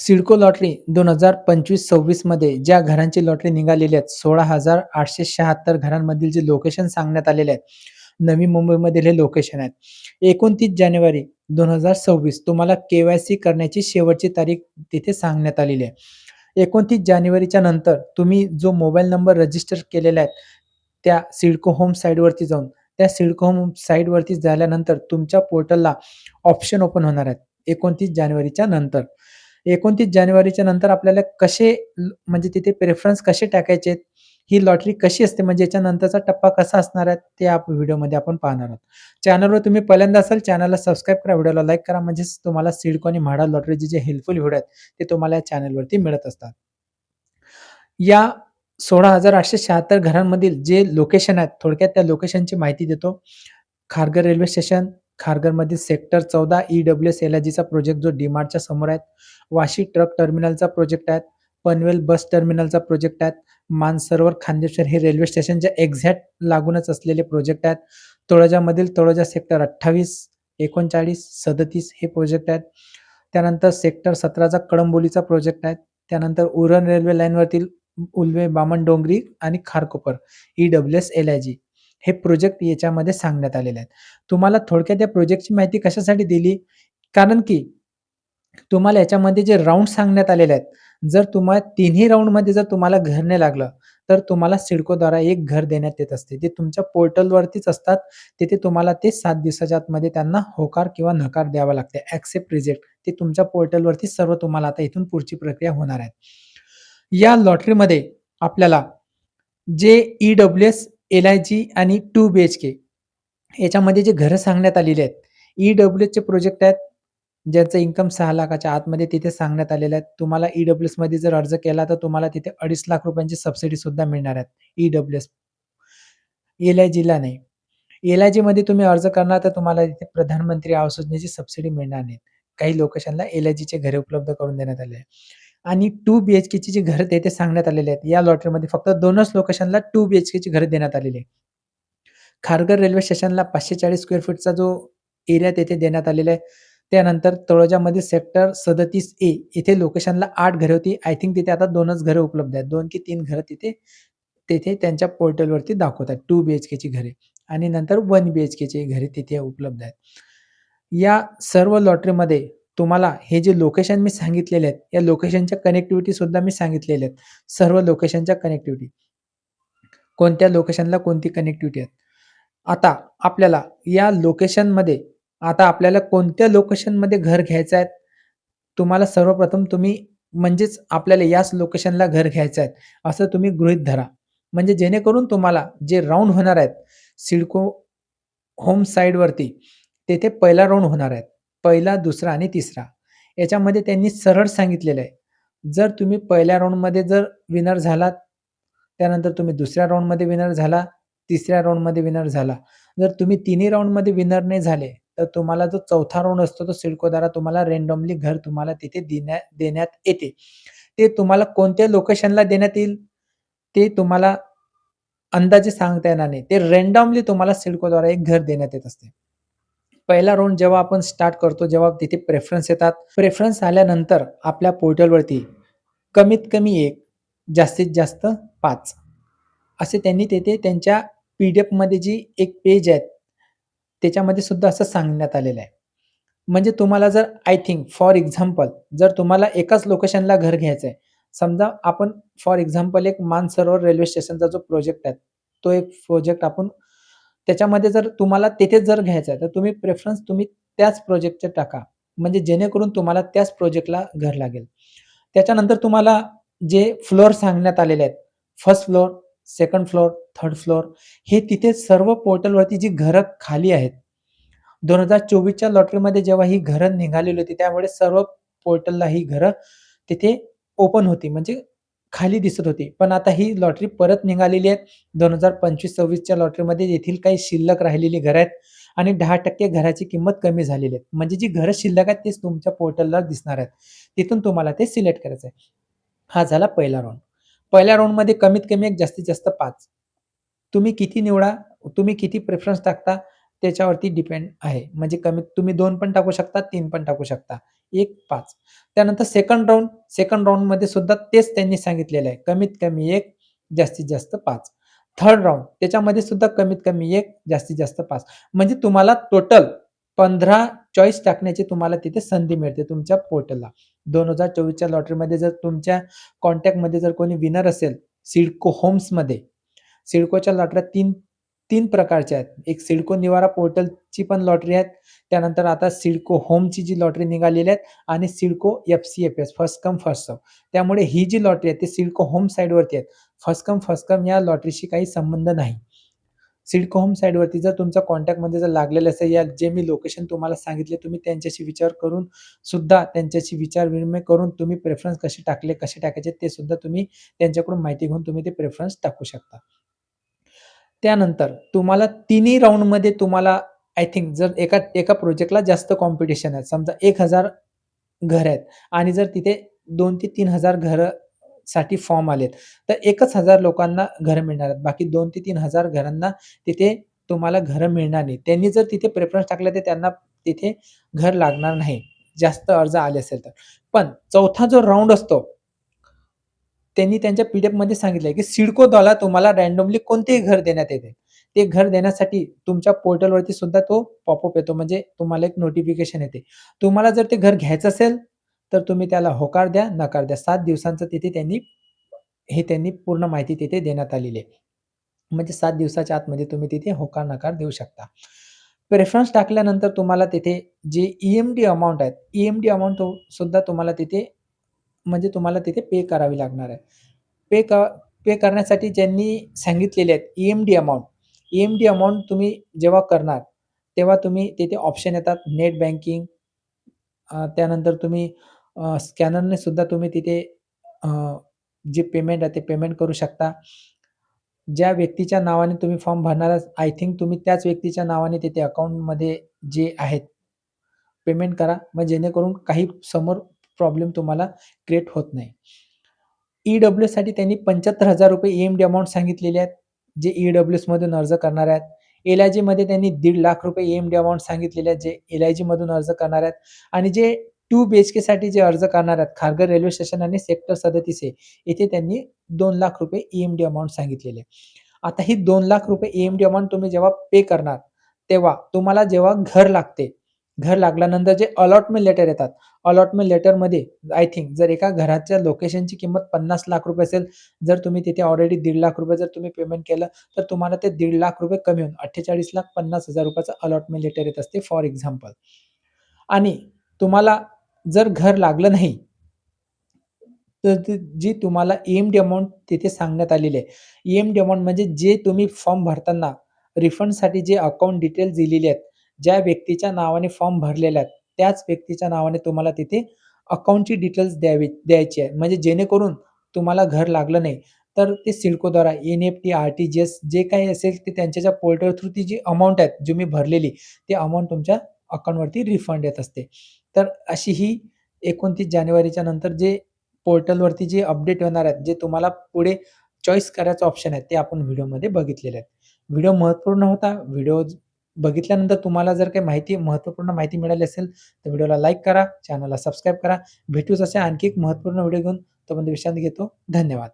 CIDCO lottery 2025-26 मध्ये ज्या घरांची लॉटरी निघालेली आहेत, 16,876 घरांमधील जे लोकेशन सांगण्यात आलेले आहेत. नवी मुंबईमधील हे लोकेशन आहेत. 29 जानेवारी 2026 तुम्हाला के-वाय-सी करण्याची शेवटची तारीख तिथे सांगण्यात आलेली आहे. 29 जानेवारीच्या नंतर तुम्ही जो मोबाईल नंबर रजिस्टर केलेला आहे, त्या सिडको होम साइटवरती जाऊन, त्या सिडको होम साइटवरती झाल्यानंतर तुमच्या पोर्टलला ऑप्शन ओपन होणार आहेत 29 जानेवारीच्या नंतर. 29 जानेवारीच्या नंतर आपल्याला म्हणजे तिथे प्रेफरन्स कसे टाकायचे आहेत, ही लॉटरी कशी असते म्हणजे याच्यानंतरचा टप्पा कसा असणार आहे, ते व्हिडिओमध्ये आपण पाहणार आहोत. चॅनलवर तुम्ही पहिल्यांदा असाल, चॅनलला सबस्क्राईब करा, व्हिडिओला लाईक करा, म्हणजेच तुम्हाला सिडको आणि म्हाडा लॉटरीचे जे हेल्पफुल व्हिडिओ आहेत, ते तुम्हाला या चॅनलवरती मिळत असतात. या 16,876 घरांमधील जे लोकेशन आहेत, थोडक्यात त्या लोकेशनची माहिती देतो. खारघर रेल्वे स्टेशन, खारघरमधील सेक्टर 14 EWS एलआयजीचा प्रोजेक्ट जो डी-मार्टच्या समोर आहे. वाशी ट्रक टर्मिनलचा प्रोजेक्ट आहे. पनवेल बस टर्मिनलचा प्रोजेक्ट आहे. मानसरोवर खांदेश्वर हे रेल्वे स्टेशनच्या एक्झॅक्ट लागूनच असलेले प्रोजेक्ट आहेत. तळोजामधील तळोजा सेक्टर 28, 39, 37 हे प्रोजेक्ट आहेत. त्यानंतर सेक्टर 17चा कळंबोलीचा प्रोजेक्ट आहे. त्यानंतर उरण रेल्वे लाईनवरील उल्वे, बामणडोंगरी आणि खारकोपर EWS एलआयजी हे प्रोजेक्ट याच्यामध्ये सांगण्यात आलेले आहेत. तुम्हाला थोडक्यात या प्रोजेक्टची माहिती कशासाठी दिली? कारण की तुम्हाला याच्यामध्ये जे राउंड सांगण्यात आलेले आहेत, जर तुम्हाला तिन्ही राउंडमध्ये जर तुम्हाला घर नाही लागलं, तर तुम्हाला सिडकोद्वारा एक घर देण्यात येत असते. ते तुमच्या पोर्टलवरतीच असतात. तिथे तुम्हाला ते 7 दिवसाच्या आतमध्ये त्यांना होकार किंवा नकार द्यावा लागते. एक्सेप्ट, रिजेक्ट ते तुमच्या पोर्टलवरती सर्व तुम्हाला आता इथून पुढची प्रक्रिया होणार आहे. या लॉटरीमध्ये आपल्याला जे EWS, एल-आय-जी आणि 2 BHK याच्यामध्ये जे घरं सांगण्यात आलेली आहेत. EWSचे प्रोजेक्ट आहेत, ज्यांचं इन्कम 6 लाखाच्या आतमध्ये तिथे सांगण्यात आलेलं आहे. तुम्हाला EWSमध्ये जर अर्ज केला, तर तुम्हाला तिथे ₹2.5 लाख सबसिडी सुद्धा मिळणार आहेत. EWS, एल-आय-जीला नाही. एल-आय-जीमध्ये तुम्ही अर्ज करणार, तर तुम्हाला तिथे प्रधानमंत्री आवास योजनेची सबसिडी मिळणार नाही. काही लोकेशनला एल-आय-जीचे घरे उपलब्ध करून देण्यात आले आहे. आणि 2 BHKची जी घरं तिथे सांगण्यात आलेले आहेत. या लॉटरीमध्ये फक्त 2च लोकेशनला 2 BHKची घरं देण्यात आलेली आहे. खारघर रेल्वे स्टेशनला 540 स्क्वेअर फीटचा जो एरिया तिथे देण्यात आलेला आहे. त्यानंतर तळोजामध्ये सेक्टर 37A इथे लोकेशनला 8 घरे होती. आय थिंक तिथे आता 2च घरे उपलब्ध आहेत. 2 की 3 घरं तिथे तिथे त्यांच्या पोर्टलवरती दाखवतात 2 BHKची घरे आणि नंतर 1 BHKची घरे तिथे उपलब्ध आहेत. या सर्व लॉटरीमध्ये तुम्हाला हे जे लोकेशन मी सांगितलेले आहेत, या लोकेशनच्या कनेक्टिव्हिटी सुद्धा मी सांगितलेल्या आहेत. सर्व लोकेशनच्या कनेक्टिव्हिटी. कोणत्या लोकेशनला कोणती कनेक्टिव्हिटी आहे. आता आपल्याला या लोकेशनमध्ये आता आपल्याला कोणत्या लोकेशनमध्ये घर घ्यायचं आहे, तुम्हाला सर्वप्रथम तुम्ही म्हणजेच आपल्याला याच लोकेशनला घर घ्यायचं आहे, असं तुम्ही गृहीत धरा. म्हणजे जेणेकरून तुम्हाला जे राउंड होणार आहेत, सिडको होम साइटवरती, तेथे पहिला राउंड होणार आहे. पहिला, दुसरा आणि तिसरा. याच्यामध्ये त्यांनी सरळ सांगितलेलं आहे, जर तुम्ही पहिल्या राउंडमध्ये जर विनर झालात, त्यानंतर तुम्ही दुसऱ्या राउंडमध्ये विनर झाला, तिसऱ्या राउंडमध्ये विनर झाला. जर तुम्ही तिन्ही राउंडमध्ये विनर नाही झाले, तर तुम्हाला जो चौथा राउंड असतो, तो सिडकोद्वारा तुम्हाला रँडमली घर तुम्हाला तिथे देण्यात येते. ते तुम्हाला कोणत्या लोकेशनला देण्यात येईल, ते तुम्हाला अंदाजे सांगता येणार नाही. ते रँडमली तुम्हाला सिडकोद्वारा एक घर देण्यात येत असते. पहिला राउंड जेव्हा आपण स्टार्ट करतो, जेव्हा तिथे प्रेफरन्स येतात. प्रेफरन्स आल्यानंतर आपल्या पोर्टलवरती कमीत कमी 1, जास्तीत जास्त 5 असे त्यांनी तिथे त्यांच्या पी-डी-एफमध्ये जी एक पेज आहे, त्याच्यामध्ये सुद्धा असं सांगण्यात आलेलं आहे. म्हणजे तुम्हाला जर आय थिंक फॉर एक्झाम्पल जर तुम्हाला एकाच लोकेशनला घर घ्यायचं आहे. समजा आपण फॉर एक्झाम्पल एक मानसरोवर रेल्वे स्टेशनचा जो प्रोजेक्ट आहे, तो एक प्रोजेक्ट आपण त्याच्यामध्ये जर तुम्हाला तिथेच जर घ्यायचं आहे, तर तुम्ही प्रेफरन्स त्याच प्रोजेक्टचे टाका. म्हणजे जेणेकरून तुम्हाला त्याच प्रोजेक्टला घर लागेल. त्याच्यानंतर तुम्हाला जे फ्लोअर सांगण्यात आलेले आहेत, first floor, second floor, third floor हे तिथे सर्व पोर्टलवरती जी घरं खाली आहेत. 2024च्या लॉटरीमध्ये जेव्हा ही घरं निघालेली होती, त्यामुळे सर्व पोर्टलला ही घरं तिथे ओपन होती, म्हणजे खाली दिसत होती. पण आता ही लॉटरी परत निघालेली आहे. 2025-26च्या लॉटरीमध्ये येथील काही शिल्लक राहिलेली घरं आहेत आणि 10% घराची किंमत कमी झालेली आहे. म्हणजे जी घरं शिल्लक आहेत, तेच तुमच्या पोर्टलला दिसणार आहेत. तिथून तुम्हाला ते सिलेक्ट करायचं आहे. हा झाला पहिला राउंड. पहिल्या राउंडमध्ये कमीत कमी एक जास्तीत जास्त 5. तुम्ही किती निवडा, तुम्ही किती प्रेफरन्स टाकता त्याच्यावरती डिपेंड आहे. म्हणजे कमीत तुम्ही 2 पण टाकू शकता, 3 पण टाकू शकता. 1, 5. त्यानंतर सेकंड राउंडमध्ये सुद्धा तेच त्यांनी सांगितलेलं आहे. कमीत कमी 1, जास्तीत जास्त 5. थर्ड राउंड त्याच्यामध्ये सुद्धा कमीत कमी 1, जास्तीत जास्त 5. म्हणजे तुम्हाला टोटल 15 चॉईस टाकण्याची तुम्हाला तिथे संधी मिळते तुमच्या पोर्टलला. 2024च्या लॉटरीमध्ये जर तुमच्या कॉन्टॅक्टमध्ये जर कोणी विनर असेल, सिडको होम्समध्ये, सिडकोच्या लॉटऱ्या 3 प्रकारच्या आहेत. एक सिडको निवारा पोर्टलची पण लॉटरी आहे. त्यानंतर आता सिडको होमची जी लॉटरी निघालेली आहे आणि CIDCO F-C-F-S first come first serve. त्यामुळे ही जी लॉटरी आहे ती सिडको होम साइडवरती आहे. फर्स्ट कम या लॉटरीशी काही संबंध नाही. सिडको होम साइटवरती जर तुमच्या कॉन्टॅक्टमध्ये जर लागलेलं असेल, या जे मी लोकेशन तुम्हाला सांगितले, तुम्ही त्यांच्याशी विचार करून सुद्धा त्यांच्याशी विचार-विनिमय करून तुम्ही प्रेफरन्स कसे टाकायचे ते सुद्धा तुम्ही त्यांच्याकडून माहिती घेऊन तुम्ही ते प्रेफरन्स टाकू शकता. त्यानंतर तुम्हाला तिन्ही राउंडमध्ये तुम्हाला आय थिंक जर एका एका प्रोजेक्टला जास्त कॉम्पिटिशन आहे. समजा 1000 घर आहेत आणि जर तिथे 2 ते 3000 घरासाठी फॉर्म आलेत, तर 1000 लोकांना घरं मिळणार आहेत. बाकी 2 ते 3000 घरांना तिथे तुम्हाला घरं मिळणार नाही. त्यांनी जर तिथे प्रेफरन्स टाकला तर त्यांना तिथे घर लागणार नाही, जास्त अर्ज आले असेल तर. पण चौथा जो राउंड असतो, त्यांनी त्यांच्या पी-डी-एफमध्ये सांगितलंय, की सिडकोद्वारा तुम्हाला रँडमली कोणतेही घर देण्यात येते. ते घर देण्यासाठी तुमच्या पोर्टलवरती सुद्धा तो पॉपअप येतो, म्हणजे तुम्हाला एक नोटिफिकेशन येते. तुम्हाला जर ते घर घ्यायचं असेल, तर तुम्ही त्याला होकार द्या, नकार द्या. 7 दिवसांचं तिथे त्यांनी पूर्ण माहिती तिथे देण्यात आलेली आहे. म्हणजे 7 दिवसाच्या आतमध्ये तुम्ही तिथे होकार, नकार देऊ शकता. प्रेफरन्स टाकल्यानंतर तुम्हाला तिथे जे ई-एम-डी अमाउंट आहेत, ई-एम-डी अमाउंट सुद्धा तुम्हाला तिथे म्हणजे तुम्हाला तिथे पे करावी लागणार आहे. पे क पे करण्यासाठी ज्यांनी सांगितलेले आहेत ई-एम-डी अमाउंट. ई-एम-डी अमाउंट तुम्ही जेव्हा करणार, तेव्हा तुम्ही तिथे ऑप्शन येतात नेट बँकिंग, त्यानंतर तुम्ही स्कॅनरने सुद्धा तुम्ही तिथे अ, जे पेमेंट आहे ते पेमेंट करू शकता. ज्या व्यक्तीच्या नावाने तुम्ही फॉर्म भरणार आहात, आय थिंक तुम्ही त्याच व्यक्तीच्या नावाने तिथे अकाउंटमध्ये जे आहेत पेमेंट करा. मग जेणेकरून काही समोर प्रॉब्लेम तुम्हाला क्रिएट होत नाही. ई-डब्ल्यूएससाठी त्यांनी ₹75,000 ई-एम-डी अमाउंट सांगितलेले आहेत, जे ई-डब्ल्यूएसमधून अर्ज करणार आहेत. एल-आय-जीमध्ये त्यांनी ₹1,50,000 ई-एम-डी अमाउंट सांगितलेले आहेत, जे एल-आय-जीमधून अर्ज करणार आहेत आणि जे 2 बी-एच-केसाठी जे अर्ज करणार आहेत, खारघर रेल्वे स्टेशन आणि सेक्टर 37 येथे त्यांनी ₹2,00,000 ई-एम-डी अमाउंट सांगितलेले आहे. आता ही ₹2,00,000 ई-एम-डी अमाउंट तुम्ही जेव्हा पे करणार, तेव्हा तुम्हाला जेव्हा घर लागते, घर लागल्यानंतर जे अलॉटमेंट लेटर येतात, अलॉटमेंट लेटरमध्ये आय थिंक जर एका घराच्या लोकेशनची किंमत ₹50,00,000 असेल, जर तुम्ही तिथे ऑलरेडी ₹1,50,000 जर तुम्ही पेमेंट केलं, तर तुम्हाला ते ₹1,50,000 कमी होऊन ₹48,50,000 अलॉटमेंट लेटर येत असते फॉर एक्झाम्पल. आणि तुम्हाला जर घर लागलं नाही, तर जी तुम्हाला ई-एम-डी अमाउंट तिथे सांगण्यात आलेली आहे. ई-एम-डी अमाउंट म्हणजे जे तुम्ही फॉर्म भरताना रिफंडसाठी जे अकाउंट डिटेल्स दिलेले आहेत, ज्या व्यक्तीच्या नावाने फॉर्म भरलेला आहे, त्याच व्यक्तीच्या नावाने तुम्हाला तिथे अकाउंटची डिटेल्स द्यायची आहे. म्हणजे जेणेकरून तुम्हाला घर लागलं नाही, तर ते सिडकोद्वारा एन-ई-एफ-टी, आर-टी-जी-एस जे काही असेल ते त्यांच्या ज्या पोर्टल थ्रू ती जी अमाउंट आहे, जी मी भरलेली, ती अमाउंट तुमच्या अकाउंटवरती रिफंड येत असते. तर अशी ही 29 जानेवारीच्या नंतर जे पोर्टलवरती जे अपडेट येणार आहेत, जे तुम्हाला पुढे चॉईस करायचं ऑप्शन आहे, ते आपण व्हिडिओमध्ये बघितलेले आहेत. व्हिडिओ महत्त्वपूर्ण होता. व्हिडिओ बघितल्यानंतर तुम्हाला जर काही महत्त्वपूर्ण माहिती मिळाली असेल, तर व्हिडिओला लाईक करा, चॅनलला सबस्क्राईब करा. भेटूच अशा आणखी एक महत्त्वपूर्ण व्हिडिओ घेऊन. तोपर्यंत विश्रांती घेतो. धन्यवाद.